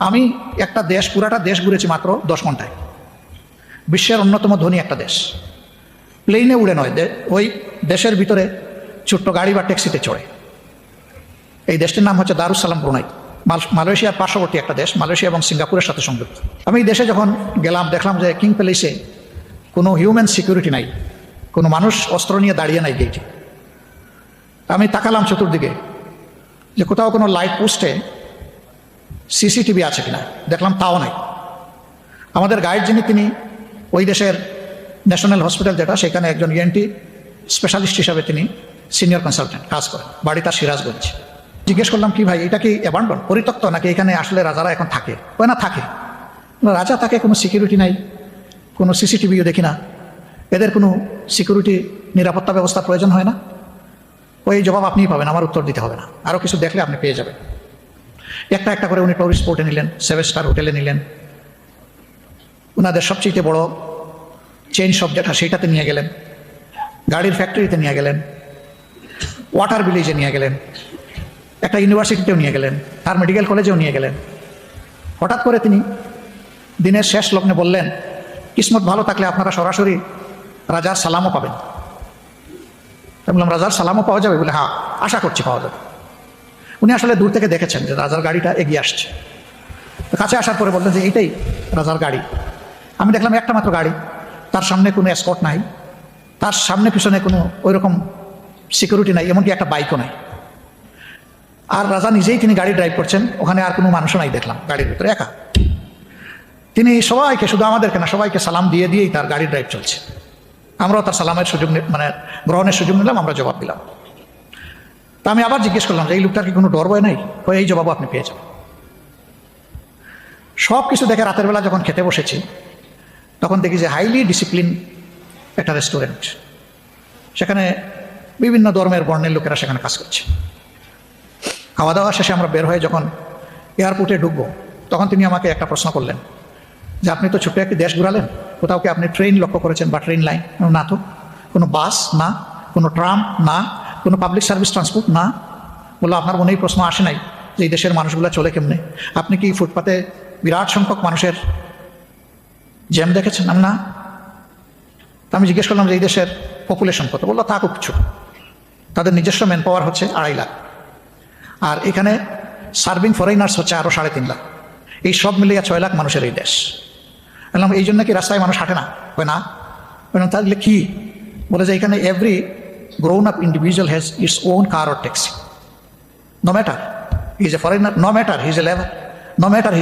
আমি একটা দেশ, পুরাটা দেশ ঘুরেছি মাত্র 10 ঘন্টায়। বিশ্বের অন্যতম ধনী একটা দেশ, প্লেনে উড়ে নয়, ওই দেশের ভিতরে ছোট্ট গাড়ি বা ট্যাক্সিতে চড়ে। এই দেশটির নাম হচ্ছে দারুসালাম ব্রুনাই। মালয়েশিয়ার পার্শ্ববর্তী একটা দেশ, মালয়েশিয়া এবং সিঙ্গাপুরের সাথে সংযুক্ত। আমি এই দেশে যখন গেলাম দেখলাম যে কিং প্যালেসে কোনো হিউম্যান সিকিউরিটি নাই, কোনো মানুষ অস্ত্র নিয়ে দাঁড়িয়ে নাই গেটে। আমি তাকালাম চতুর্দিকে যে কোথাও কোনো লাইট পোস্টে সিসিটিভি আছে কিনা, দেখলাম তাও নাই। আমাদের গাইড যিনি, তিনি ওই দেশের ন্যাশনাল হসপিটাল যেটা, সেখানে একজন ইএনটি স্পেশালিস্ট হিসাবে তিনি সিনিয়র কনসালটেন্ট কাজ করেন, বাড়ি তার সিরাজগঞ্জ। জিজ্ঞেস করলাম কি ভাই, এটা কি অ্যাবান্ডন, পরিত্যক্ত, নাকি এখানে আসলে রাজারা এখন থাকে? ওই না, থাকে। রাজা থাকে, কোনো সিকিউরিটি নাই, কোনো সিসিটিভিও দেখি না, এদের কোনো সিকিউরিটি নিরাপত্তা ব্যবস্থা প্রয়োজন হয় না। ওই জবাব আপনিই পাবেন, আমার উত্তর দিতে হবে না, আরও কিছু দেখলে আপনি পেয়ে যাবেন। একটা একটা করে উনি টুরিস্ট স্পটে নিলেন, 7 স্টার হোটেলে নিলেন, ওনাদের সবচেয়ে বড় চেইন শপ যেটা, সেইটাতে নিয়ে গেলেন, গাড়ির ফ্যাক্টরিতে নিয়ে গেলেন, ওয়াটার ভিলেজে নিয়ে গেলেন, একটা ইউনিভার্সিটিতেও নিয়ে গেলেন, আর মেডিকেল কলেজেও নিয়ে গেলেন। হঠাৎ করে তিনি দিনের শেষ লগ্নে বললেন, কিসমত ভালো থাকলে আপনারা সরাসরি রাজার সালামও পাবেন। আমি বললাম, রাজার সালামও পাওয়া যাবে? বলে, হ্যাঁ, আশা করছি পাওয়া যাবে। উনি আসলে দূর থেকে দেখেছেন যে রাজার গাড়িটা এগিয়ে আসছে। কাছে আসার পরে বললেন যে এইটাই রাজার গাড়ি। আমি দেখলাম একটা মাত্র গাড়ি, তার সামনে কোনো এসকর্ট নাই, তার সামনে পিছনে কোনো ওইরকম সিকিউরিটি নাই, এমনকি একটা বাইকও নাই। আর রাজা নিজেই তিনি গাড়ি ড্রাইভ করছেন, ওখানে আর কোনো মানুষও নাই, দেখলাম গাড়ির ভিতরে একা। তিনি সবাইকে, শুধু আমাদেরকে না, সবাইকে সালাম দিয়ে দিয়েই তার গাড়ি ড্রাইভ চলছে। আমরাও তার সালামের সুযোগ, মানে গ্রহণের সুযোগ নিলাম, আমরা জবাব দিলাম। তা আমি আবার জিজ্ঞেস করলাম যে এই লোকটার কি কোনো ডর ভয় নাই? এই জবাবও আপনি পেয়ে যাবেন। সব কিছু দেখে রাতের বেলা যখন খেতে বসেছি, তখন দেখি যে হাইলি ডিসিপ্লিন একটা রেস্টুরেন্ট, সেখানে বিভিন্ন ধর্মের বর্ণের লোকেরা সেখানে কাজ করছে। খাওয়া দাওয়া শেষে আমরা বের হয়ে যখন এয়ারপোর্টে ঢুকবো, তখন তিনি আমাকে একটা প্রশ্ন করলেন যে আপনি তো ছোট্ট একটি দেশ ঘুরালেন, কোথাও কি আপনি ট্রেন লক্ষ্য করেছেন বা ট্রেন লাইন? না তো। কোনো বাস না, কোনো ট্রাম না, কোনো পাবলিক সার্ভিস ট্রান্সপোর্ট না। বললো, আপনার মনেই প্রশ্ন আসে নাই যে এই দেশের মানুষগুলো চলে কেমনে? আপনি কি ফুটপাতে বিরাট সংখ্যক মানুষের জ্যাম দেখেছেন? না। আমি জিজ্ঞেস করলাম যে এই দেশের পপুলেশন কত? বললো, তা খুব ছোট, তাদের নিজস্ব ম্যান পাওয়ার হচ্ছে 2.5 লাখ, আর এখানে সার্ভিং ফরেনার্স হচ্ছে আরও 3.5 লাখ। এই সব মিলিয়ে 6 লাখ মানুষের এই দেশ। বললাম, এই জন্য কি রাস্তায় মানুষ হাঁটে না? হয় না। বললাম, তাহলে কি? বলে যে এখানে every grown up individual has its own car or taxi, no matter he is a foreigner, no matter he is a labor, no matter he is